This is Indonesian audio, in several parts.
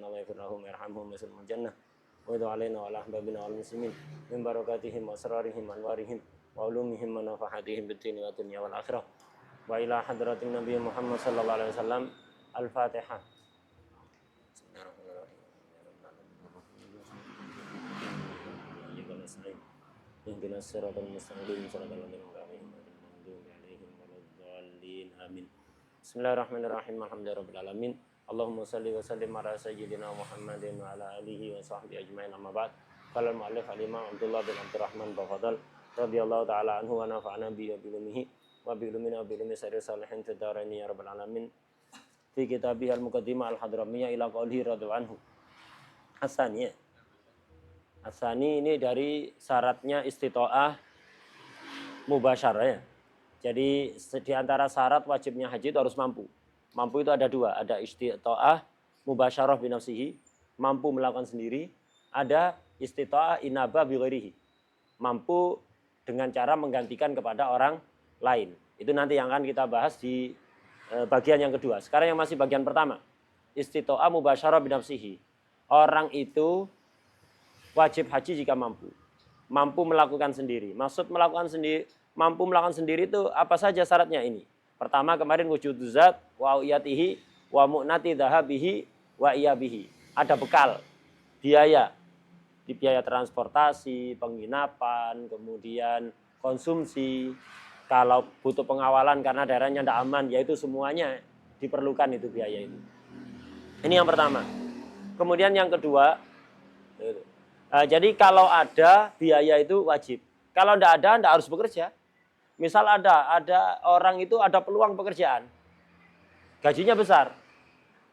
Allah yaghfir lahum yarhamhum yaslumul jannah wa yadu alaina wa ala ahbabina wal muslimin min barakatihim wa asrarihim anwarihim wa ulumihim wa nafahatihim bid dunya wa dunya wal akhirah wa ila hadratin nabiy Muhammad sallallahu alaihi wasallam. Al-Fatihah. Ihdinas siratal mustaqim siratal ladzina an'amta 'alaihim waladdallin amin. Bismillahirrahmanirrahim. Alhamdulillahirabbil alamin. Allahumma shalli wa sallim ala sayyidina Muhammadin wa ala alihi wa sahbihi ajmain amma ba'd. Qala al-mu'allif al-imam Abdullah bin Abdurrahman Bafadal radhiyallahu ta'ala anhu wa nafa'ana bi ulumihi wa bi ulumina wa bi ulumi sayyidil salihin fid dharain ya rabbal alamin. Fi kitabih al-muqaddimah al-hadramiyah ila qawlihi radhiyallahu anhu. Asani ini dari syaratnya istito'ah mubasyarah ya. Jadi di antara syarat wajibnya haji itu harus mampu. Mampu itu ada dua, ada istito'ah mubasyarah binafsihi, mampu melakukan sendiri, ada istito'ah inabah bighairihi, mampu dengan cara menggantikan kepada orang lain. Itu nanti yang akan kita bahas di bagian yang kedua. Sekarang yang masih bagian pertama, istito'ah mubasyarah binafsihi. Orang itu wajib haji jika mampu. Mampu melakukan sendiri. Maksud mampu melakukan sendiri itu apa saja syaratnya ini? Pertama kemarin wujuduz zat wa iyatihi wa mu'nati dhahabihi wa iyabihi. Ada bekal, biaya. Di biaya transportasi, penginapan, kemudian konsumsi. Kalau butuh pengawalan karena daerahnya tidak aman, yaitu semuanya diperlukan itu biaya itu. Ini yang pertama. Kemudian yang kedua, jadi kalau ada biaya itu wajib. Kalau tidak ada, tidak harus bekerja. Misal ada orang itu ada peluang pekerjaan. Gajinya besar.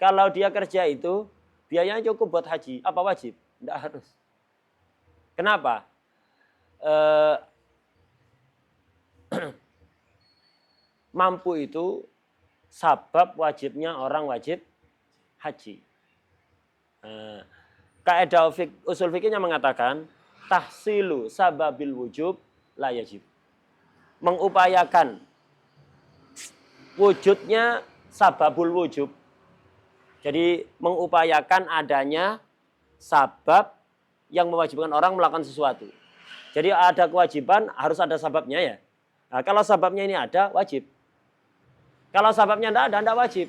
Kalau dia kerja itu, biayanya cukup buat haji. Apa wajib? Tidak harus. Kenapa? Mampu itu sabab wajibnya orang wajib haji. Kaidah usul fikihnya mengatakan tahsilu sababil wujub la yajib. Mengupayakan wujudnya sababul wujub. Jadi mengupayakan adanya sabab yang mewajibkan orang melakukan sesuatu. Jadi ada kewajiban harus ada sababnya ya. Nah, kalau sababnya ini ada wajib. Kalau sababnya tidak ada, tidak wajib.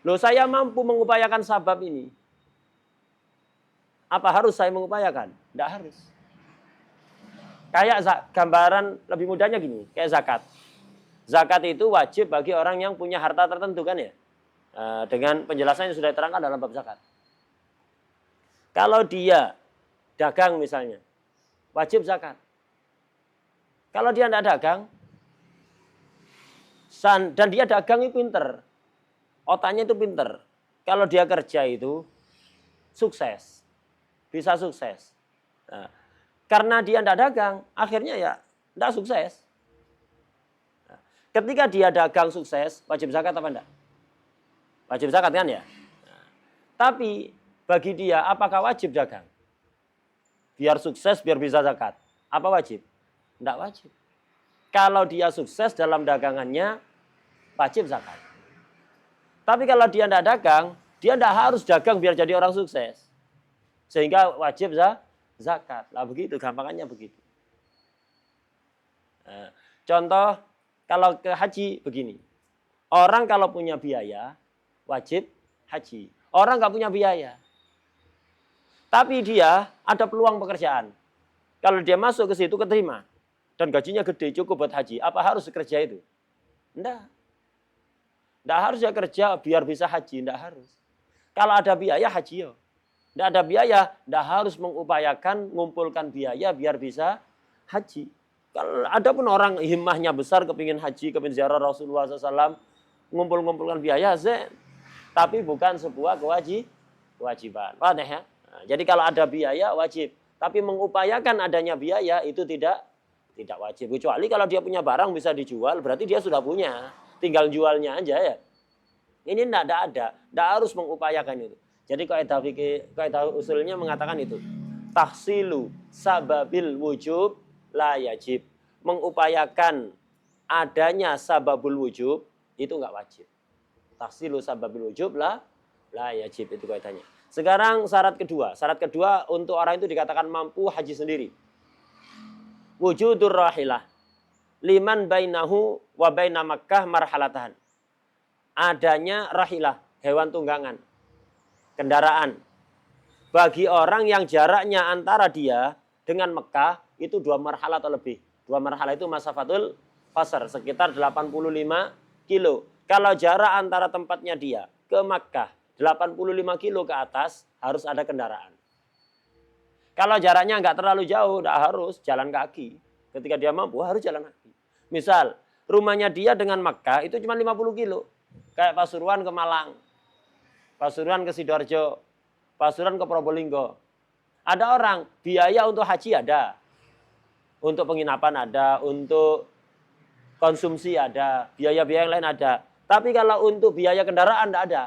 Loh saya mampu mengupayakan sabab ini. Apa harus saya mengupayakan? Tidak harus. Kayak gambaran lebih mudahnya gini, kayak zakat. Zakat itu wajib bagi orang yang punya harta tertentu kan ya. Dengan penjelasan yang sudah diterangkan dalam bab zakat. Kalau dia dagang misalnya, wajib zakat. Kalau dia tidak dagang, dan dia dagang itu pinter, otaknya itu pinter. Kalau dia kerja itu sukses. Bisa sukses. Nah, karena dia tidak dagang, akhirnya ya tidak sukses. Nah, ketika dia dagang sukses, wajib zakat apa enggak? Wajib zakat kan ya? Nah, tapi bagi dia, apakah wajib dagang? Biar sukses, biar bisa zakat. Apa wajib? Tidak wajib. Kalau dia sukses dalam dagangannya, wajib zakat. Tapi kalau dia tidak dagang, dia tidak harus dagang biar jadi orang sukses. Sehingga wajib zakat. Lah begitu, gampangannya begitu. Nah, contoh kalau ke haji begini. Orang kalau punya biaya, wajib haji. Orang nggak punya biaya. Tapi dia ada peluang pekerjaan. Kalau dia masuk ke situ keterima. Dan gajinya gede, cukup buat haji. Apa harus kerja itu? Enggak. Enggak harus ya kerja biar bisa haji. Enggak harus. Kalau ada biaya, haji ya. Tidak ada biaya, tidak harus mengupayakan, mengumpulkan biaya biar bisa haji. Kalau ada pun orang himmahnya besar, kepingin haji, kepingin ziarah Rasulullah SAW, ngumpul-ngumpulkan biaya, tapi bukan sebuah kewajiban. Paham ya? Nah, jadi kalau ada biaya, wajib. Tapi mengupayakan adanya biaya, itu tidak wajib. Kecuali kalau dia punya barang bisa dijual, berarti dia sudah punya. Tinggal jualnya aja ya. Ini tidak ada. Tidak harus mengupayakan itu. Jadi kaidah usulnya mengatakan itu. Tahsilu sababil wujub la yajib. Mengupayakan adanya sababul wujub itu enggak wajib. Tahsilu sababil wujub la yajib itu kaidahnya. Sekarang syarat kedua. Syarat kedua untuk orang itu dikatakan mampu haji sendiri. Wujudur rahilah. Liman bainahu wa baina Makkah marhalatahan. Adanya rahilah, hewan tunggangan, kendaraan. Bagi orang yang jaraknya antara dia dengan Mekah itu 2 marhalah atau lebih. 2 marhalah itu masafatul qasar, sekitar 85 kilo. Kalau jarak antara tempatnya dia ke Makkah 85 kilo ke atas harus ada kendaraan. Kalau jaraknya nggak terlalu jauh, nggak harus jalan kaki. Ketika dia mampu harus jalan kaki. Misal rumahnya dia dengan Makkah itu cuma 50 kilo. Kayak Pasuruan ke Malang, Pasuruan ke Sidoarjo, Pasuruan ke Probolinggo. Ada orang biaya untuk haji ada, untuk penginapan ada, untuk konsumsi ada, biaya-biaya yang lain ada. Tapi kalau untuk biaya kendaraan tidak ada.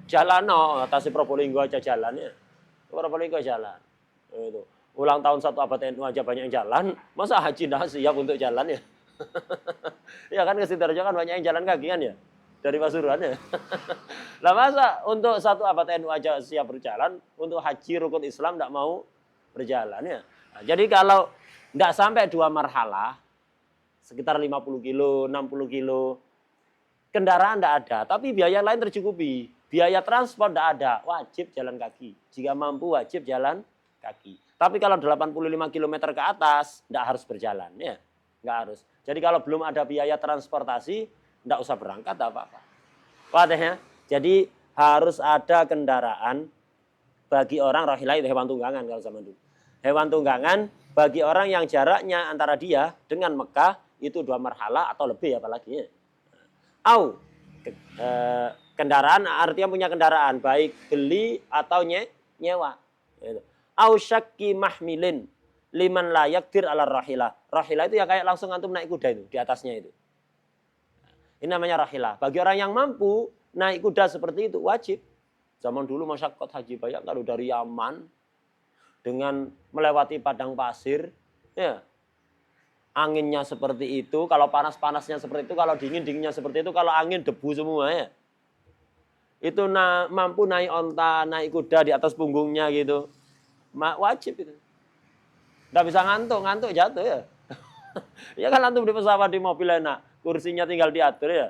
Jalan, atas Probolinggo aja jalannya. Probolinggo jalan. Itu. Ulang tahun 1 abad NU aja banyak yang jalan. Masa haji tidak siap untuk jalan ya? Ya kan ke Sidoarjo kan banyak yang jalan kaki kan ya? Dari Pasuruan ya. Lah masa untuk 1 abad NU aja siap berjalan, untuk haji rukun Islam tidak mau berjalan ya? Nah, jadi kalau tidak sampai 2 marhalah, sekitar 50 kilo, 60 kilo, kendaraan tidak ada, tapi biaya lain tercukupi. Biaya transport tidak ada, wajib jalan kaki. Jika mampu wajib jalan kaki. Tapi kalau 85 km ke atas, tidak harus berjalan. Ya, nggak harus. Jadi kalau belum ada biaya transportasi, tidak usah berangkat, tidak apa-apa. Paham ya? Jadi harus ada kendaraan bagi orang rahilah itu hewan tunggangan kalau zaman dulu. Hewan tunggangan bagi orang yang jaraknya antara dia dengan Mekah itu 2 marhalah atau lebih apalagi. Au kendaraan artinya punya kendaraan baik beli atau nyewa. Au syakki mahmilin liman la yakdir ala rahilah. Rahilah itu yang kayak langsung antum naik kuda itu di atasnya itu. Ini namanya rahilah. Bagi orang yang mampu naik kuda seperti itu wajib. Zaman dulu masyarakat haji banyak kalau dari Yaman dengan melewati padang pasir, ya anginnya seperti itu, kalau panas-panasnya seperti itu, kalau dingin-dinginnya seperti itu, kalau angin debu semua ya. Itu mampu naik onta, naik kuda di atas punggungnya gitu. Wajib itu. Nggak bisa ngantuk jatuh ya. Ya kan antum di pesawat, di mobil enak, kursinya tinggal diatur ya.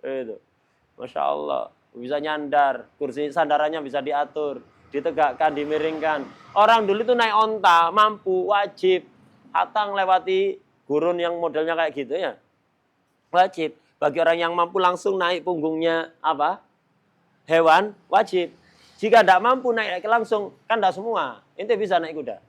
Itu. Masya Allah, bisa nyandar, kursi sandarannya bisa diatur, ditegakkan, dimiringkan. Orang dulu itu naik onta, mampu, wajib. Hatta lewati gurun yang modelnya kayak gitu ya. Wajib. Bagi orang yang mampu langsung naik punggungnya apa? Hewan, wajib. Jika tidak mampu naik langsung, kan tidak semua. Ente bisa naik kuda.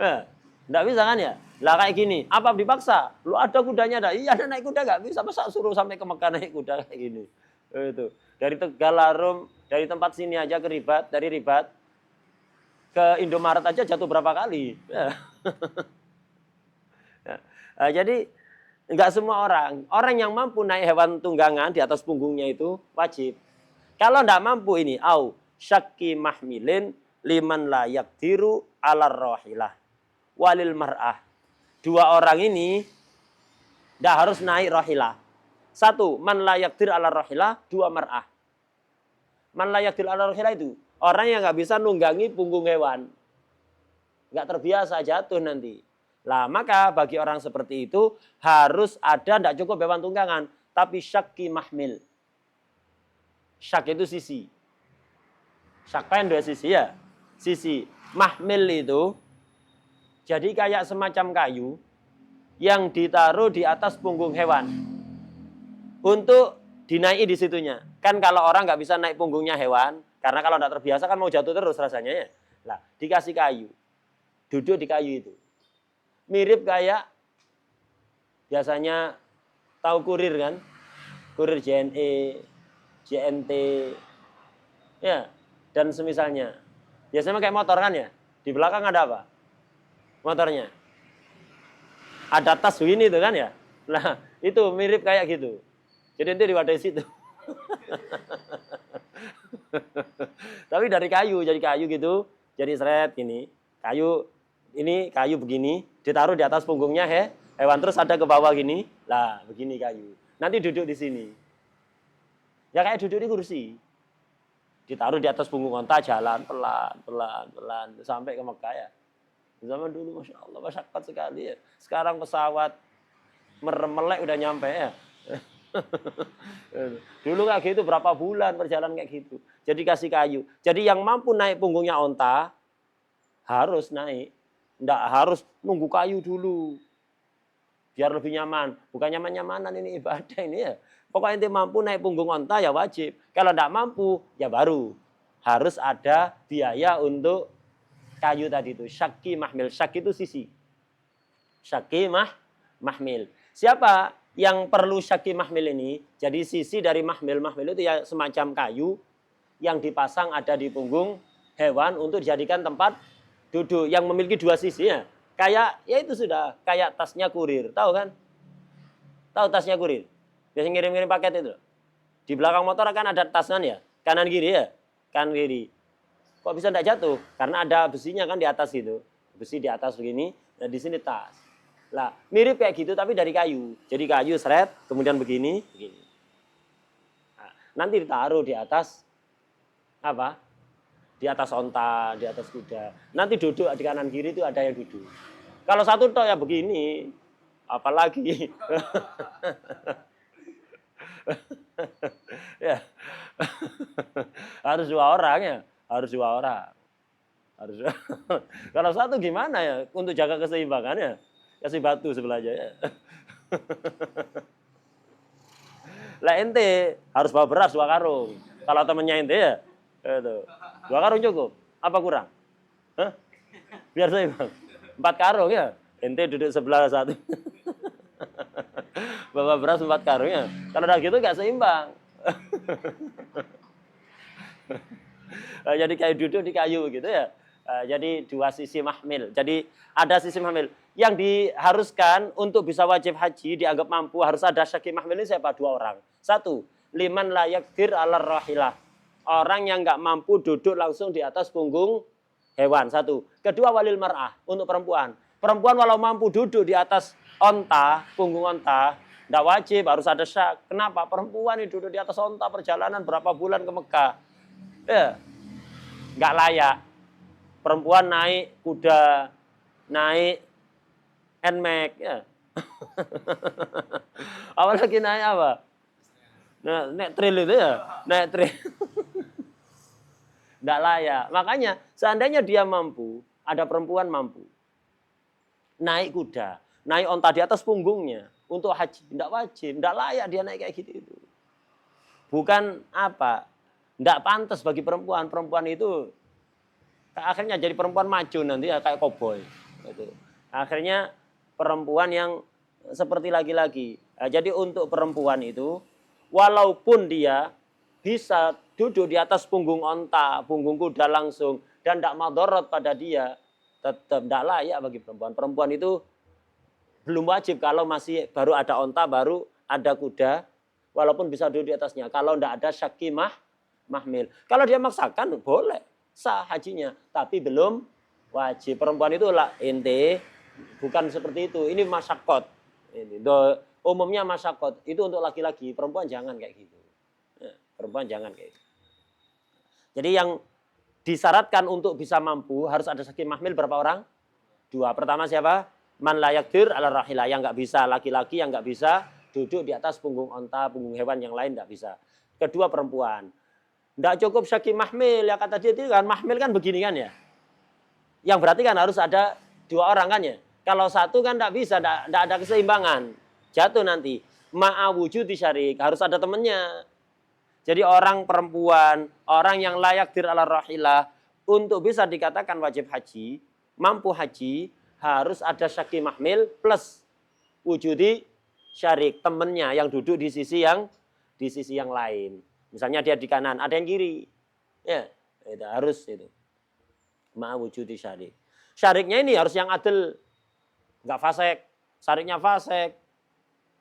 Tidak bisa kan ya? Lah kayak gini, apa dipaksa? Lu ada kudanya ada? Iya, ada naik kuda nggak bisa. Masa suruh sampai ke Mekah naik kuda kayak gini? Itu. Dari Tegalarum, dari tempat sini aja ke Ribat, dari Ribat ke Indomaret aja jatuh berapa kali? Nah, jadi nggak semua orang yang mampu naik hewan tunggangan di atas punggungnya itu wajib. Kalau nggak mampu ini, au syakki mahmilin liman la yakdiru ala rahilah walil mar'ah. 2 orang ini tidak harus naik rahilah. 1, man la yakdir ala rahilah, 2 mar'ah. Man la yakdir ala rahilah itu orang yang nggak bisa nunggangi punggung hewan. Nggak terbiasa jatuh nanti. Lah maka bagi orang seperti itu harus ada, tidak cukup hewan tunggangan, tapi syakki mahmil. Syak itu sisi. Syak kan 2 sisi ya. Sisi mahmil itu jadi kayak semacam kayu yang ditaruh di atas punggung hewan untuk dinaiki di situnya. Kan kalau orang nggak bisa naik punggungnya hewan, karena kalau nggak terbiasa kan mau jatuh terus rasanya ya. Lah dikasih kayu, duduk di kayu itu. Mirip kayak biasanya tahu kurir kan, kurir JNE, JNT, ya dan semisalnya. Biasanya kayak motor kan ya, di belakang ada apa? Motornya. Ada tas begini itu kan ya. Nah, itu mirip kayak gitu. Jadi nanti diwadai situ. Tapi dari kayu, jadi kayu gitu. Jadi seret gini. Kayu, ini kayu begini. Ditaruh di atas punggungnya hewan. Terus ada ke bawah gini. Lah, begini kayu. Nanti duduk di sini. Ya kayak duduk di kursi. Ditaruh di atas punggung onta, jalan pelan sampai ke Mekah ya. Zaman dulu Masya Allah, masyakat sekali ya. Sekarang pesawat melek udah nyampe ya. Dulu kayak gitu berapa bulan perjalanan kayak gitu. Jadi kasih kayu. Jadi yang mampu naik punggungnya onta harus naik. Nggak harus nunggu kayu dulu. Biar lebih nyaman. Bukan nyaman-nyamanan ini ibadah ini ya. Pokoknya ente mampu naik punggung onta ya wajib. Kalau nggak mampu ya baru. Harus ada biaya untuk kayu tadi itu. Syaki mahmil. Syaki itu sisi. Syaki mahmil. Siapa yang perlu syaki mahmil ini? Jadi sisi dari mahmil. Mahmil itu ya semacam kayu yang dipasang ada di punggung hewan untuk dijadikan tempat duduk. Yang memiliki dua sisi ya. Kayak, ya itu sudah. Kayak tasnya kurir. Tahu kan? Tahu tasnya kurir? Biasanya ngirim-ngirim paket itu. Di belakang motor kan ada tasnya ya. Kanan kiri ya. Kanan kiri. Kok bisa tidak jatuh? Karena ada besinya kan di atas itu. Besi di atas begini. Nah di sini tas. Lah, mirip kayak gitu tapi dari kayu. Jadi kayu seret, kemudian begini. Nah, nanti ditaruh di atas apa? Di atas onta, di atas kuda. Nanti duduk di kanan kiri itu ada yang duduk. Kalau satu tok ya begini, apalagi. Ya. Harus dua orang ya, harus dua orang. Kalau satu gimana ya untuk jaga keseimbangannya? Kasih batu sebelahnya ya. Lah ente harus bawa beras 2 karung. Kalau temennya ente ya, itu 2 karung cukup. Apa kurang? Hah? Biar seimbang. 4 karung ya. Ente duduk sebelah satu. Bawa beras 4 karung ya. Kalau udah gitu nggak seimbang. Jadi kayak duduk di kayu gitu ya. Jadi 2 sisi mahmil. Jadi ada sisi mahmil. Yang diharuskan untuk bisa wajib haji dianggap mampu harus ada syaki mahmil ini siapa? 2 orang. 1, liman la yaqdir 'ala rahilah. Orang yang nggak mampu duduk langsung di atas punggung hewan. 1. Kedua walil mar'ah untuk perempuan. Perempuan walau mampu duduk di atas onta, punggung onta, nggak wajib harus ada syak. Kenapa? Perempuan ini duduk di atas onta perjalanan berapa bulan ke Mekah. Ya, nggak layak. Perempuan naik kuda, naik NMAX ya. Apalagi naik apa? Nah, naik trail itu ya, naik trail. Nggak layak. Makanya seandainya dia mampu, ada perempuan mampu naik kuda, naik onta di atas punggungnya untuk haji, nggak wajib, nggak layak dia naik kayak gitu itu. Bukan apa, nggak pantas bagi perempuan. Perempuan itu akhirnya jadi perempuan maco nanti ya kayak koboi. Gitu. Akhirnya perempuan yang seperti laki-laki. Nah, jadi untuk perempuan itu, walaupun dia bisa duduk di atas punggung onta, punggung kuda langsung, dan tidak madorot pada dia, tetap tidak layak bagi perempuan. Perempuan itu belum wajib kalau masih baru ada onta, baru ada kuda, walaupun bisa duduk di atasnya. Kalau tidak ada syaki mahmil. Kalau dia maksakan, boleh. Sah hajinya. Tapi belum wajib. Perempuan itu lah ente, bukan seperti itu. Ini masyakot. Umumnya masyakot. Itu untuk laki-laki. Perempuan jangan kayak gitu. Perempuan jangan kayak gitu. Jadi yang disyaratkan untuk bisa mampu harus ada syaki mahmil berapa orang? 2. Pertama siapa? Man la yaqdir 'ala rahilah, yang nggak bisa, laki-laki yang nggak bisa duduk di atas punggung onta, punggung hewan yang lain nggak bisa. Kedua perempuan. Nggak cukup syaki mahmil, ya kata dia itu kan mahmil kan begini kan ya. Yang berarti kan harus ada 2 orang kan ya. Kalau satu kan nggak bisa, nggak ada keseimbangan. Jatuh nanti. Ma'awujudi syarik, harus ada temennya. Jadi orang perempuan, orang yang layak dir ala rahilah, untuk bisa dikatakan wajib haji, mampu haji, harus ada syaki mahmil plus wujudi syarik, temennya yang duduk di sisi yang lain. Misalnya dia di kanan, ada yang kiri. Ya, itu harus itu. Ma'awujudi syarik. Syariknya ini harus yang adil, nggak fasek. Syariknya fasek.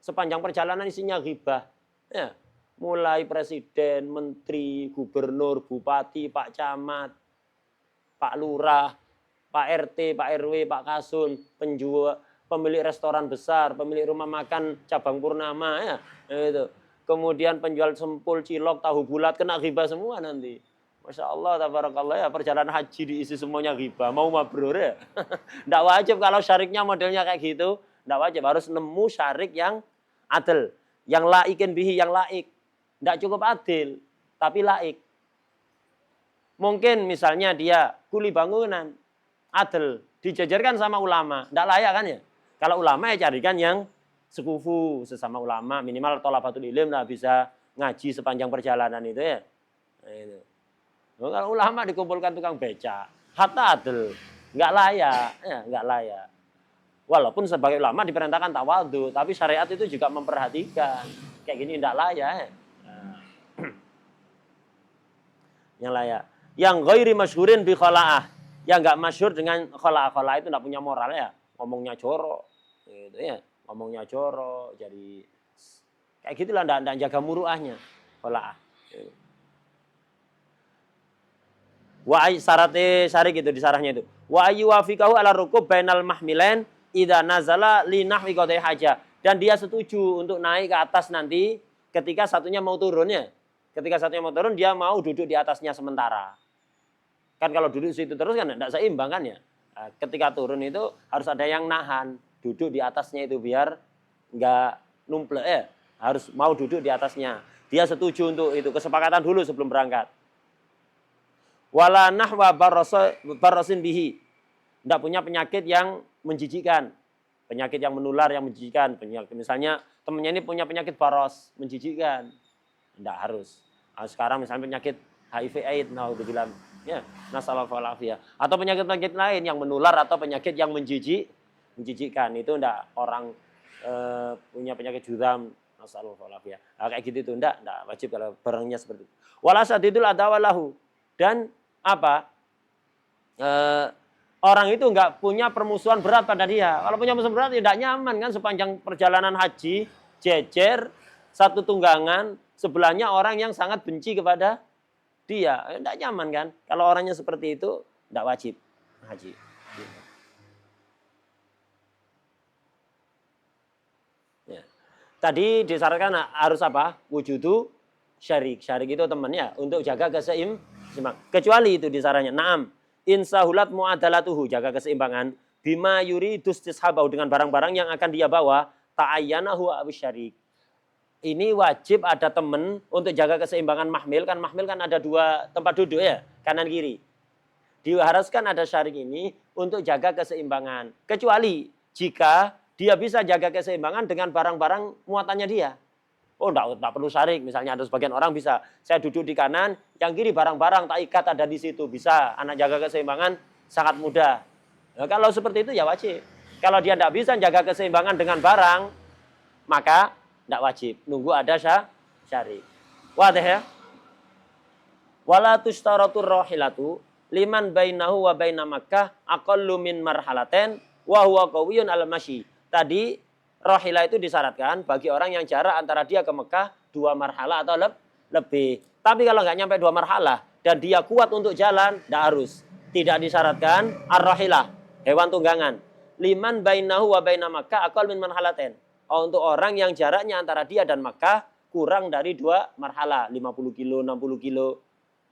Sepanjang perjalanan isinya ghibah. Ya. Mulai presiden, menteri, gubernur, bupati, pak camat, pak lurah, pak RT, pak RW, pak Kasun, penjual, pemilik restoran besar, pemilik rumah makan cabang Purnama, ya, itu. Kemudian penjual sempul, cilok, tahu bulat, kena ghibah semua nanti. Masya Allah, tabarakallah ya, perjalanan haji diisi semuanya ghibah, mau mabrur ya. Nggak wajib kalau syariknya modelnya kayak gitu, nggak wajib, harus nemu syarik yang adil, yang laikin bihi, yang laik. Nggak cukup adil, tapi laik. Mungkin misalnya dia kuli bangunan, adil, dijajarkan sama ulama, nggak layak kan ya? Kalau ulama ya carikan yang sekufu, sesama ulama, minimal thalabatul ilm lah, bisa ngaji sepanjang perjalanan itu ya. Nah, itu. Kalau ulama dikumpulkan tukang beca, hatta adil, nggak layak, ya, nggak layak. Walaupun sebagai ulama diperintahkan tawadhu, tapi syariat itu juga memperhatikan. Kayak gini nggak layak. Ya. Nah. Yang layak. Yang ghairi masyhurin bi khala'ah. Yang nggak masyhur dengan khala'ah. Khala'ah itu nggak punya moral ya. Ngomongnya jorok. Gitu ya. Ngomongnya jorok. Jadi kayak gitulah, nggak jaga muruahnya. Khala'ah. Gitu. Wa syaratnya syarik itu di sarahnya itu. Wa ayyuwafikahu ala rukub bainal mahmilain idza nazala li nahwi qadai haja. Dan dia setuju untuk naik ke atas nanti ketika satunya mau turun ya. Ketika satunya mau turun dia mau duduk di atasnya sementara. Kan kalau duduk situ terus kan enggak seimbang kan ya. Nah, ketika turun itu harus ada yang nahan, duduk di atasnya itu biar enggak numplek ya. Harus mau duduk di atasnya. Dia setuju untuk itu, kesepakatan dulu sebelum berangkat. Wala nahwa barasin bihi. Tidak punya penyakit yang menjijikkan. Penyakit yang menular yang menjijikkan. Penyakit, misalnya temannya ini punya penyakit baros, menjijikkan. Tidak harus. Nah, sekarang misalnya penyakit HIV AIDS, naudzubillah, ya, nasallahu alaihi. Atau penyakit-penyakit lain yang menular atau penyakit yang menjijikkan. Itu tidak orang punya penyakit juzam, nasallahu alaihi. Nah, kayak gitu itu tidak wajib kalau barangnya seperti itu. Wala sadidul adawalahu. Dan apa? Orang itu nggak punya permusuhan berat pada dia. Kalau punya permusuhan berat tidak nyaman kan sepanjang perjalanan haji, jejer, satu tunggangan, sebelahnya orang yang sangat benci kepada dia. Tidak nyaman kan? Kalau orangnya seperti itu, tidak wajib haji. Ya. Tadi disyaratkan harus apa? Wujudu syarik. Syarik itu temannya untuk jaga keseimbangan. Kecuali itu disyaratnya. Naam. Insahulat mu'adalatuhu. Jaga keseimbangan. Bima yuri dustishabau. Dengan barang-barang yang akan dia bawa. Ta'ayyanahu awis syarik. Ini wajib ada teman untuk jaga keseimbangan mahmil. Kan mahmil kan ada dua tempat duduk ya. Kanan kiri. Diharuskan ada syarik ini untuk jaga keseimbangan. Kecuali jika dia bisa jaga keseimbangan dengan barang-barang muatannya dia. Oh, enggak perlu syarik. Misalnya ada sebagian orang bisa, saya duduk di kanan, yang kiri barang-barang tak ikat ada di situ. Bisa, anak jaga keseimbangan sangat mudah. Nah, kalau seperti itu ya wajib. Kalau dia tidak bisa jaga keseimbangan dengan barang, maka tidak wajib. Nunggu ada syarik. Wadah ya? Wala tushtaratur rahilatu liman bainahu wa baina Makkah aqallu min marhalaten wa huwa qawiyun al-masyi. Tadi rahilah itu disyaratkan bagi orang yang jarak antara dia ke Mekah 2 marhalah atau lebih. Tapi kalau nggak nyampe 2 marhalah dan dia kuat untuk jalan, tidak harus. Tidak disyaratkan ar-rahilah, hewan tunggangan. Liman bainahu wa baina Makkah aqall min marhalaten. Oh, untuk orang yang jaraknya antara dia dan Makkah kurang dari 2 marhalah, 50 kilo, 60 kilo.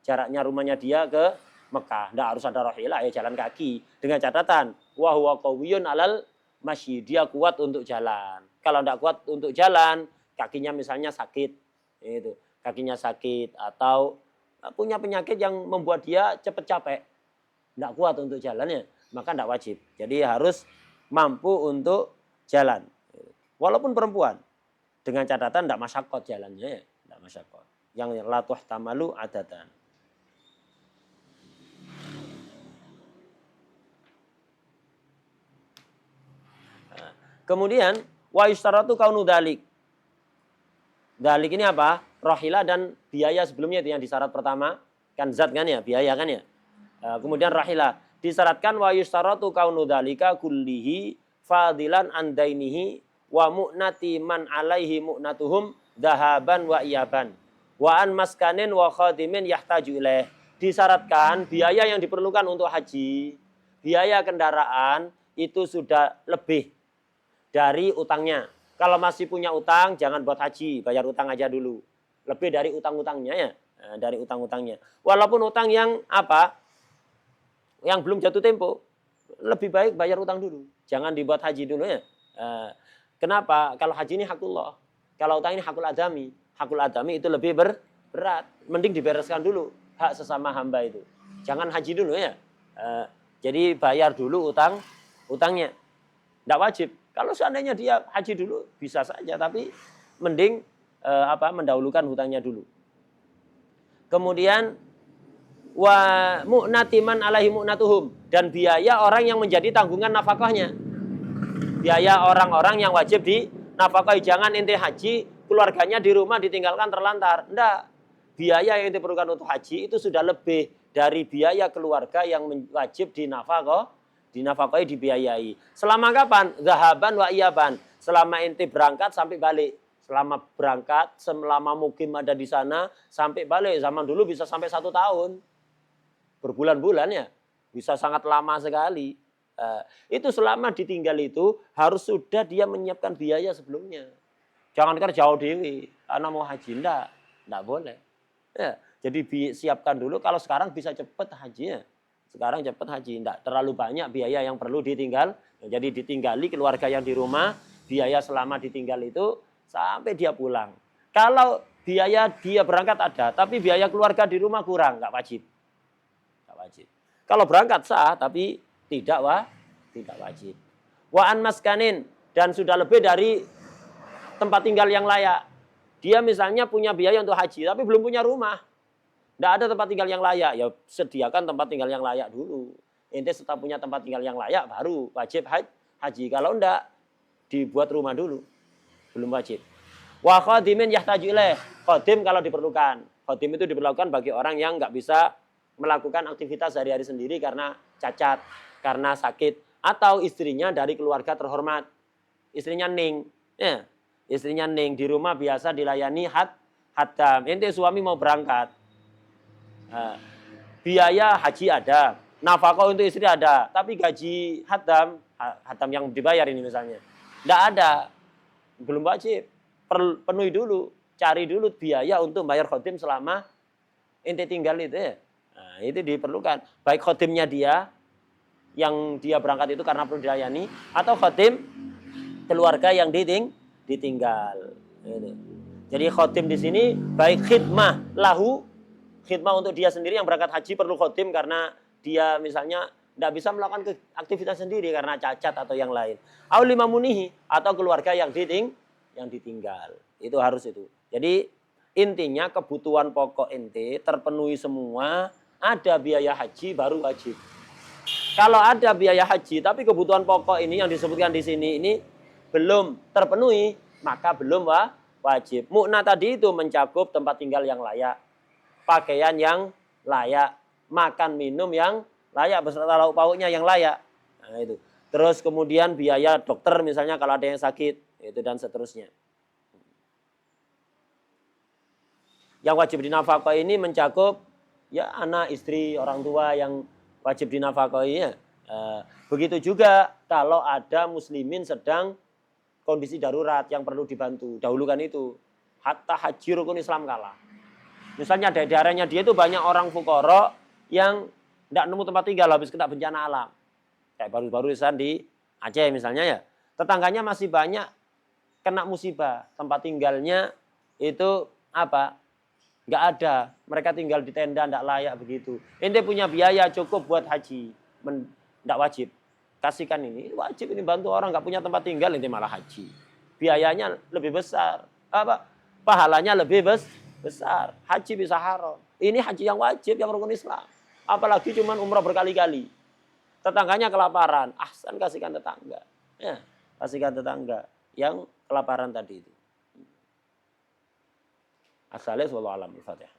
Jaraknya rumahnya dia ke Mekah. Tidak harus ada rahilah, ya jalan kaki. Dengan catatan, wa huwa qawiyun alal masih dia kuat untuk jalan. Kalau tidak kuat untuk jalan, kakinya misalnya sakit, itu kakinya sakit atau punya penyakit yang membuat dia cepat capek, tidak kuat untuk jalannya, maka tidak wajib. Jadi harus mampu untuk jalan. Walaupun perempuan, dengan catatan tidak masyakot jalannya, tidak masyakot. Yang latuh tamalu adatan. Kemudian wa yustaratu kaunu dalik. Dalik ini apa? Rahilah dan biaya sebelumnya itu yang di syarat pertama. Kan zat kan ya, biaya kan ya. Kemudian rahilah. Disyaratkan wa yustaratu kaunu dalika kullihi fadilan andainihi wa mu'nati man alaihi mu'natuhum dahaban wa iyaban. Wa an maskanin wa khadimin yahtaju ilaih. Disyaratkan biaya yang diperlukan untuk haji, biaya kendaraan itu sudah lebih dari utangnya. Kalau masih punya utang, jangan buat haji, bayar utang aja dulu. Lebih dari utang-utangnya ya. dari utang-utangnya. Walaupun utang yang apa? Yang belum jatuh tempo, lebih baik bayar utang dulu. Jangan dibuat haji dulu ya. Kenapa? Kalau haji ini hakullah. Kalau utang ini hakul adami. Hakul adami itu lebih berat. Mending dibereskan dulu hak sesama hamba itu. Jangan haji dulu ya. Jadi bayar dulu utangnya. Tidak wajib. Kalau seandainya dia haji dulu bisa saja, tapi mending mendahulukan hutangnya dulu. Kemudian wa mu'natiman alaihi mu'natuhum, dan biaya orang yang menjadi tanggungan nafkahnya. Biaya orang-orang yang wajib dinafkahi. Jangan ente haji, keluarganya di rumah ditinggalkan terlantar. Enggak. Biaya yang diperlukan untuk haji itu sudah lebih dari biaya keluarga yang wajib dinafkahi, dibiayai. Selama kapan? Zahaban wa iyaban. Selama ente berangkat sampai balik. Selama berangkat, selama mukim ada di sana, sampai balik. Zaman dulu bisa sampai 1 tahun. Berbulan-bulan ya. Bisa sangat lama sekali. Itu selama ditinggal itu, harus sudah dia menyiapkan biaya sebelumnya. Jangan kan jauh dewi, karena mau haji. Enggak boleh. Ya, jadi siapkan dulu, kalau sekarang bisa cepat hajinya. Sekarang cepat haji, enggak terlalu banyak biaya yang perlu ditinggal. Jadi ditinggali keluarga yang di rumah, biaya selama ditinggal itu sampai dia pulang. Kalau biaya dia berangkat ada, tapi biaya keluarga di rumah kurang, enggak wajib. Enggak wajib. Kalau berangkat sah, tapi tidak wajib. Wa an maskanin, dan sudah lebih dari tempat tinggal yang layak. Dia misalnya punya biaya untuk haji, tapi belum punya rumah. Tidak ada tempat tinggal yang layak, ya sediakan tempat tinggal yang layak dulu. Ente setelah punya tempat tinggal yang layak, baru wajib haji. Kalau enggak, dibuat rumah dulu. Belum wajib. Wa khadimin yahtaju ilaih. Khadim kalau diperlukan. Khadim itu diperlukan bagi orang yang enggak bisa melakukan aktivitas sehari-hari sendiri karena cacat, karena sakit. Atau istrinya dari keluarga terhormat. Istrinya Ning. Ya. Istrinya Ning di rumah biasa dilayani hatam. Ente suami mau berangkat. Biaya haji ada. Nafkah untuk istri ada. Tapi gaji hatam yang dibayar ini misalnya. Tidak ada. Belum wajib. Penuhi dulu. Cari dulu biaya untuk bayar khotim selama ente tinggal itu ya. Nah, itu diperlukan. Baik khotimnya dia, yang dia berangkat itu karena perlu dilayani, atau khotim keluarga yang ditinggal. Gitu. Jadi khotim di sini baik khidmah lahu, khidmah untuk dia sendiri yang berangkat haji perlu khotim karena dia misalnya tidak bisa melakukan aktivitas sendiri karena cacat atau yang lain. Au limamunihi, atau keluarga yang ditinggal. Itu harus itu. Jadi intinya kebutuhan pokok ente terpenuhi semua, ada biaya haji baru wajib. Kalau ada biaya haji tapi kebutuhan pokok ini yang disebutkan di sini ini belum terpenuhi, maka belum wajib. Mu'nah tadi itu mencakup tempat tinggal yang layak, pakaian yang layak, makan minum yang layak beserta lauk pauknya yang layak. Nah, itu. Terus kemudian biaya dokter misalnya kalau ada yang sakit, itu dan seterusnya. Yang wajib dinafkahi ini mencakup ya anak, istri, orang tua yang wajib dinafkahi ya. Begitu juga kalau ada muslimin sedang kondisi darurat yang perlu dibantu, dahulukan itu. Hatta haji rukun Islam kalah. Misalnya di daerahnya dia itu banyak orang fukara yang tidak nemu tempat tinggal habis kena bencana alam. Kayak baru-baru di Aceh misalnya ya. Tetangganya masih banyak kena musibah. Tempat tinggalnya itu apa? Nggak ada. Mereka tinggal di tenda, tidak layak begitu. Ente punya biaya cukup buat haji. Tidak wajib. Kasihkan ini. Wajib ini bantu orang nggak punya tempat tinggal, ente malah haji. Biayanya lebih besar. Pahalanya lebih besar. Haji bisa haram. Ini haji yang wajib, yang rukun Islam. Apalagi cuma umrah berkali-kali. Tetangganya kelaparan. Ahsan kasihkan tetangga. Ya, kasihkan tetangga yang kelaparan tadi itu. As-salis wallahu a'lam. Al-Fatihah.